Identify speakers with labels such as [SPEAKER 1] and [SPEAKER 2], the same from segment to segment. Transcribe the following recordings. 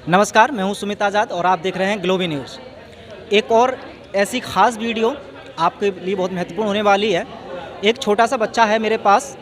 [SPEAKER 1] नमस्कार, मैं हूं सुमित आज़ाद और आप देख रहे हैं ग्लोबी न्यूज़। एक और ऐसी ख़ास वीडियो आपके लिए बहुत महत्वपूर्ण होने वाली है। एक छोटा सा बच्चा है मेरे पास,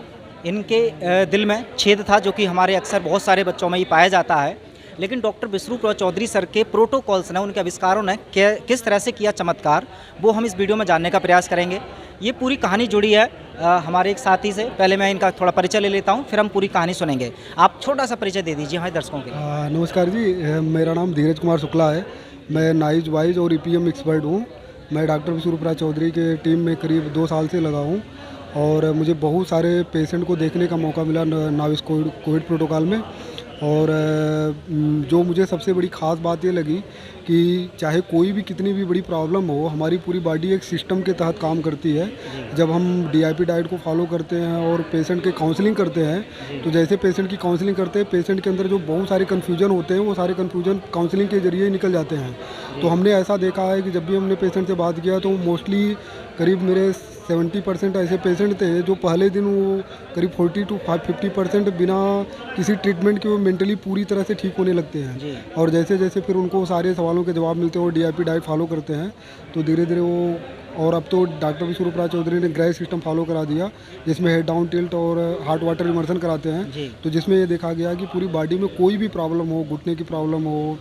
[SPEAKER 1] इनके दिल में छेद था, जो कि हमारे अक्सर बहुत सारे बच्चों में ये पाया जाता है। लेकिन डॉक्टर विष्णु चौधरी सर के प्रोटोकॉल्स ने, उनके आविष्कारों ने किस तरह से किया चमत्कार, वो हम इस वीडियो में जानने का प्रयास करेंगे। ये पूरी कहानी जुड़ी है हमारे एक साथी से। पहले मैं इनका थोड़ा परिचय ले लेता हूँ, फिर हम पूरी कहानी सुनेंगे। आप छोटा सा परिचय दे दीजिए हमारे दर्शकों के लिए।
[SPEAKER 2] नमस्कार जी, मेरा नाम धीरज कुमार शुक्ला है। मैं नाइज वाइज और ईपीएम एक्सपर्ट हूँ। मैं डॉक्टर विष्णु चौधरी के टीम में करीब 2 साल से लगा हूँ और मुझे बहुत सारे पेशेंट को देखने का मौका मिला नाविस कोविड प्रोटोकॉल में। और जो मुझे सबसे बड़ी ख़ास बात ये लगी कि चाहे कोई भी कितनी भी बड़ी प्रॉब्लम हो, हमारी पूरी बॉडी एक सिस्टम के तहत काम करती है। जब हम डीआईपी डाइट को फॉलो करते हैं और पेशेंट के काउंसलिंग करते हैं, तो जैसे पेशेंट की काउंसलिंग करते हैं, पेशेंट के अंदर जो बहुत सारे कन्फ्यूजन होते हैं, वो सारे कन्फ्यूजन काउंसलिंग के जरिए निकल जाते हैं। तो हमने ऐसा देखा है कि जब भी हमने पेशेंट से बात किया तो मोस्टली करीब मेरे 70% ऐसे पेशेंट थे जो पहले दिन वो करीब 40 to 50% बिना किसी ट्रीटमेंट के वो मेंटली पूरी तरह से ठीक होने लगते हैं। और जैसे जैसे फिर उनको सारे सवालों के जवाब मिलते हैं और डीआईपी डाइट फॉलो करते हैं, तो धीरे धीरे वो, और अब तो डॉक्टर विष्णु चौधरी ने ग्रे सिस्टम फॉलो करा दिया, जिसमें हेड डाउन टिल्ट और हार्ट वाटर इमर्शन कराते हैं। तो जिसमें ये देखा गया कि पूरी बॉडी में कोई भी प्रॉब्लम हो, घुटने की प्रॉब्लम हो,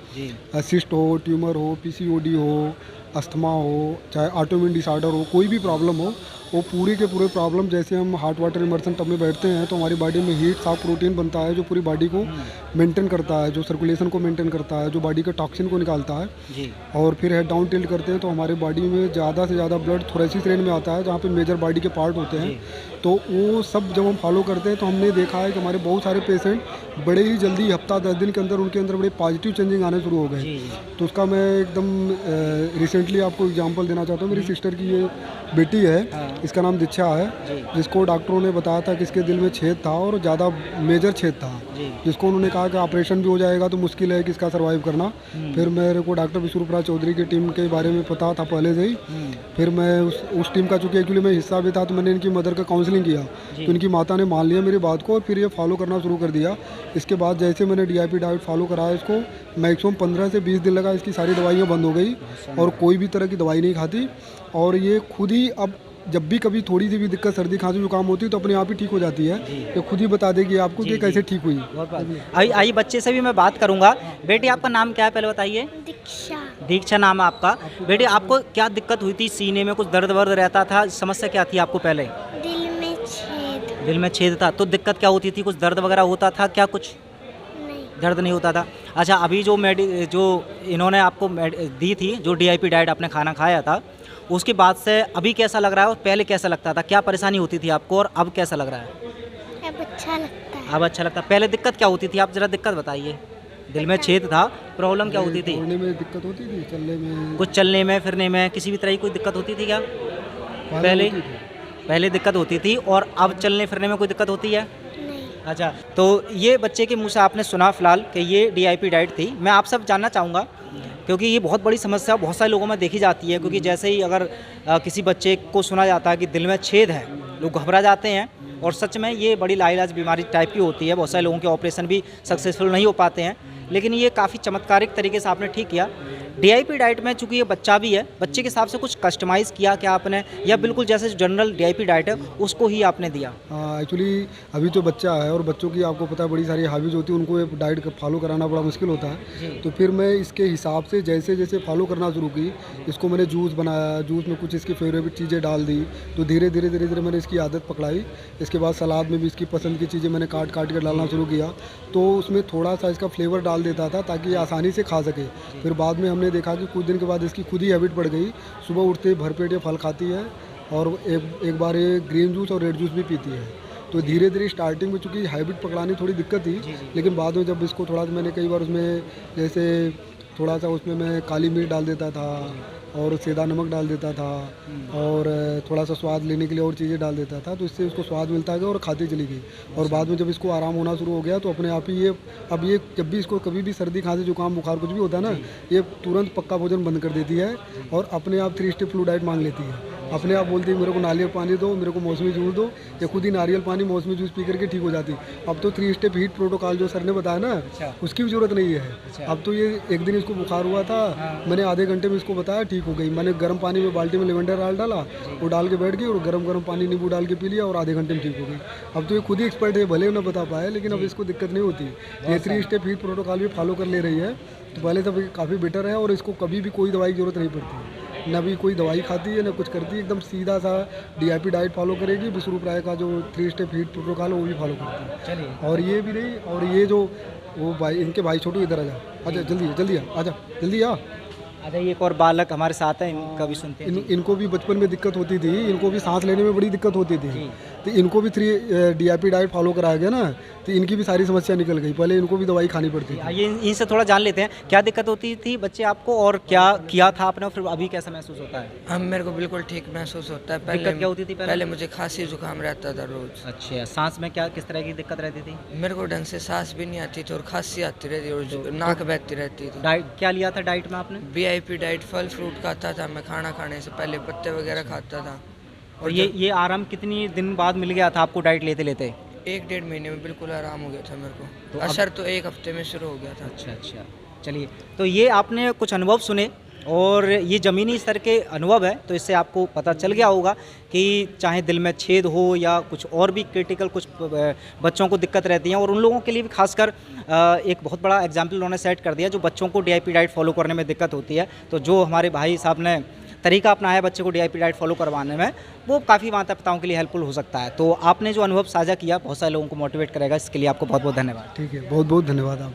[SPEAKER 2] सिस्ट हो, ट्यूमर हो, पीसीओडी हो, अस्थमा हो, चाहे ऑटोइम्यून डिसऑर्डर हो, कोई भी प्रॉब्लम हो, वो पूरी के पूरे प्रॉब्लम, जैसे हम हार्ट वाटर इमर्शन टब में बैठते हैं तो हमारी बॉडी में हीट साफ प्रोटीन बनता है जो पूरी बॉडी को मेंटेन करता है, जो सर्कुलेशन को मेंटेन करता है, जो बॉडी के टॉक्सिन को निकालता है जी। और फिर हेड डाउन टिल्ट करते हैं तो हमारी बॉडी में ज़्यादा से ज़्यादा ब्लड थोरेसिस रेंज में आता है, जहाँ पे मेजर बॉडी के पार्ट होते हैं। तो वो सब जब हम फॉलो करते हैं तो हमने देखा है कि हमारे बहुत सारे पेशेंट बड़े ही जल्दी, हफ्ता 10 दिन के अंदर उनके अंदर बड़े पॉजिटिव चेंजिंग आने शुरू हो गए। तो उसका मैं एकदम रिसेंटली आपको एग्जांपल देना चाहता हूँ। मेरी सिस्टर की ये बेटी है, इसका नाम दीक्षा है, जिसको डॉक्टरों ने बताया था कि इसके दिल में छेद था और ज़्यादा मेजर छेद था, जिसको उन्होंने कहा कि ऑपरेशन भी हो जाएगा तो मुश्किल है कि इसका सर्वाइव करना। फिर मेरे को डॉक्टर विष्णु चौधरी की टीम के बारे में पता था पहले से ही। फिर मैं उस टीम का, चूँकि एक्चुअली मैं हिस्सा भी था, तो मैंने इनकी मदर का काउंसलिंग किया, तो इनकी माता ने मान लिया मेरी बात को और फिर ये फॉलो करना शुरू कर दिया। इसके बाद जैसे मैंने डीआईपी डाइट फॉलो कराया, इसको मैक्सिमम 15 से 20 दिन लगा, इसकी सारी दवाइयाँ बंद हो गई और कोई भी तरह की दवाई नहीं खाती। और ये खुद ही अब जब भी कभी थोड़ी सी भी दिक्कत, सर्दी खांसी जुकाम होती है, तो अपने आप ही ठीक हो जाती है। ये खुद ही बता देगी आपको कि कैसे ठीक हुई।
[SPEAKER 1] आई बच्चे से भी मैं बात करूंगा। बेटी, आपका नाम क्या है पहले बताइए?
[SPEAKER 3] दीक्षा।
[SPEAKER 1] दीक्षा नाम है आपका। बेटी, आपको क्या दिक्कत हुई थी? सीने में कुछ दर्द वर्द रहता था? समस्या क्या थी आपको पहले?
[SPEAKER 3] दिल में छेद।
[SPEAKER 1] दिल में छेद था, तो दिक्कत क्या होती थी? कुछ दर्द वगैरह होता था क्या? कुछ
[SPEAKER 3] नहीं,
[SPEAKER 1] दर्द नहीं होता था। अच्छा, अभी जो इन्होंने आपको दी थी, जो डीआईपी डाइट आपने खाना खाया था, उसके बाद से अभी कैसा लग रहा है और पहले कैसा लगता था? क्या परेशानी होती थी आपको और अब कैसा लग रहा है?
[SPEAKER 3] अब अच्छा लगता है।
[SPEAKER 1] अब अच्छा लगता है। पहले दिक्कत क्या होती थी? आप जरा दिक्कत बताइए। दिल में छेद था, प्रॉब्लम क्या होती थी?
[SPEAKER 2] चलने में दिक्कत होती थी, चलने में,
[SPEAKER 1] कुछ चलने में, फिरने में, किसी भी तरह की कोई दिक्कत होती थी क्या? पहले दिक्कत होती थी। और अब चलने फिरने में कोई दिक्कत होती है?
[SPEAKER 3] नहीं।
[SPEAKER 1] अच्छा, तो ये बच्चे के मुंह से आपने सुना फिलहाल कि ये डीआईपी डाइट थी। मैं आप सब जानना चाहूँगा, क्योंकि ये बहुत बड़ी समस्या बहुत सारे लोगों में देखी जाती है। क्योंकि जैसे ही अगर किसी बच्चे को सुना जाता है कि दिल में छेद है, लोग घबरा जाते हैं। और सच में ये बड़ी लाइलाज बीमारी टाइप की होती है। बहुत सारे लोगों के ऑपरेशन भी सक्सेसफुल नहीं हो पाते हैं, लेकिन ये काफ़ी चमत्कारिक तरीके से आपने ठीक किया। डीआईपी डाइट में चूँकि ये बच्चा भी है, बच्चे के हिसाब से कुछ कस्टमाइज़ किया क्या आपने, या बिल्कुल जैसे जनरल डीआईपी डाइट है उसको ही आपने दिया?
[SPEAKER 2] एक्चुअली अभी तो बच्चा है और बच्चों की आपको पता है बड़ी सारी हैबिट होती है, उनको ये डाइट फॉलो कराना बड़ा मुश्किल होता है। तो फिर मैं इसके हिसाब से जैसे जैसे फॉलो करना शुरू की, इसको मैंने जूस बनाया, जूस में कुछ इसकी फेवरेट चीज़ें डाल दी, तो धीरे धीरे मैंने इसकी आदत पकड़ाई। इसके बाद सलाद में भी इसकी पसंद की चीज़ें मैंने काट के डालना शुरू किया, तो उसमें थोड़ा सा इसका फ्लेवर डाल देता था ताकि ये आसानी से खा सके। फिर बाद में हमने देखा कि कुछ दिन के बाद इसकी खुद ही हैबिट पड़ गई, सुबह उठते ही भरपेट ये फल खाती है और एक बार ये ग्रीन जूस और रेड जूस भी पीती है। तो धीरे धीरे स्टार्टिंग में चूँकि हैबिट पकड़ानी थोड़ी दिक्कत थी, लेकिन बाद में जब इसको थोड़ा, मैंने कई बार उसमें जैसे थोड़ा सा उसमें मैं काली मिर्च डाल देता था और सेंधा नमक डाल देता था और थोड़ा सा स्वाद लेने के लिए और चीज़ें डाल देता था, तो इससे उसको स्वाद मिलता गया और खाती चली गई। और बाद में जब इसको आराम होना शुरू हो गया तो अपने आप ही ये, अब ये जब भी इसको कभी भी सर्दी खांसी जुकाम बुखार कुछ भी होता है ना, ये तुरंत पक्का भोजन बंद कर देती है और अपने आप 3 स्टेप फ्लू डाइट मांग लेती है। अपने आप बोलती मेरे को नारियल पानी दो, मेरे को मौसमी जूस दो, या खुद ही नारियल पानी मौसमी जूस पी करके ठीक हो जाती। अब तो 3 स्टेप हीट प्रोटोकॉल जो सर ने बताया ना, उसकी भी ज़रूरत नहीं है। अब तो ये एक दिन इसको बुखार हुआ था, मैंने आधे घंटे में इसको बताया, ठीक हो गई। मैंने गर्म पानी में बाल्टी में लेवेंडर डाला, वो डाल के बैठ गई और गर्म पानी नींबू डाल के पी लिया और आधे घंटे में ठीक हो गई। अब तो ये खुद ही एक्सपर्ट है, भले ना बता पाए, लेकिन अब इसको दिक्कत नहीं होती। ये 3 स्टेप हीट प्रोटोकॉल भी फॉलो कर ले रही है, तो पहले तो काफ़ी बेटर है। और इसको कभी भी कोई दवाई की ज़रूरत नहीं पड़ती, ना भी कोई दवाई खाती है ना कुछ करती है, एकदम सीधा सा DIP डाइट फॉलो करेगी। विश्वरूप राय का जो 3 स्टेप हीट प्रोटोकॉल है वो भी फॉलो करती है।
[SPEAKER 1] चलिए,
[SPEAKER 2] और ये भी नहीं, और ये जो वो भाई, इनके भाई छोटू इधर आ जा, आजा जल्दी आजा जल्दी आ।
[SPEAKER 1] अच्छा, ये एक और बालक हमारे साथ हैं, इनका भी सुनते हैं।
[SPEAKER 2] इनको भी बचपन में दिक्कत होती थी, इनको भी सांस लेने में बड़ी दिक्कत होती थी, तो इनको भी 3 DIP डाइट फॉलो कराया गया ना, तो इनकी भी सारी समस्या निकल गई। पहले इनको भी दवाई खानी पड़ती थी।
[SPEAKER 1] आइए इनसे थोड़ा जान लेते हैं, क्या दिक्कत होती थी बच्चे आपको, और क्या किया था आपने, और फिर अभी कैसा महसूस होता है?
[SPEAKER 4] हम मेरे को बिल्कुल ठीक महसूस होता है।
[SPEAKER 1] दिक्कत क्या होती थी
[SPEAKER 4] पहले मुझे खांसी जुकाम रहता था रोज।
[SPEAKER 1] अच्छा, सांस में क्या किस तरह की दिक्कत रहती थी?
[SPEAKER 4] मेरे को ढंग से सांस भी नहीं आती थी और खांसी आती रहती और नाक बहती रहती थी।
[SPEAKER 1] डाइट क्या लिया था डाइट में आपने?
[SPEAKER 4] VIP डाइट फल फ्रूट खाता था मैं, खाना खाने से पहले पत्ते वगैरह खाता था।
[SPEAKER 1] और ये आराम कितनी दिन बाद मिल गया था आपको डाइट लेते लेते?
[SPEAKER 4] 1-1.5 महीने में बिल्कुल आराम हो गया था मेरे को।
[SPEAKER 1] तो
[SPEAKER 4] असर तो 1 हफ्ते में शुरू हो गया था।
[SPEAKER 1] अच्छा, चलिए, तो ये आपने कुछ अनुभव सुने, और ये ज़मीनी स्तर के अनुभव है, तो इससे आपको पता चल गया होगा कि चाहे दिल में छेद हो या कुछ और भी क्रिटिकल कुछ बच्चों को दिक्कत रहती है, और उन लोगों के लिए भी खासकर एक बहुत बड़ा एग्जाम्पल उन्होंने सेट कर दिया जो बच्चों को DIP डाइट फॉलो करने में दिक्कत होती है। तो जो हमारे भाई साहब ने तरीका अपनाया बच्चे को DIP डाइट फॉलो करवाने में, वो काफ़ी माता पिताओं के लिए हेल्पफुल हो सकता है। तो आपने जो अनुभव साझा किया बहुत सारे लोगों को मोटिवेट करेगा, इसके लिए आपको बहुत बहुत धन्यवाद।
[SPEAKER 2] ठीक है, बहुत बहुत धन्यवाद आप।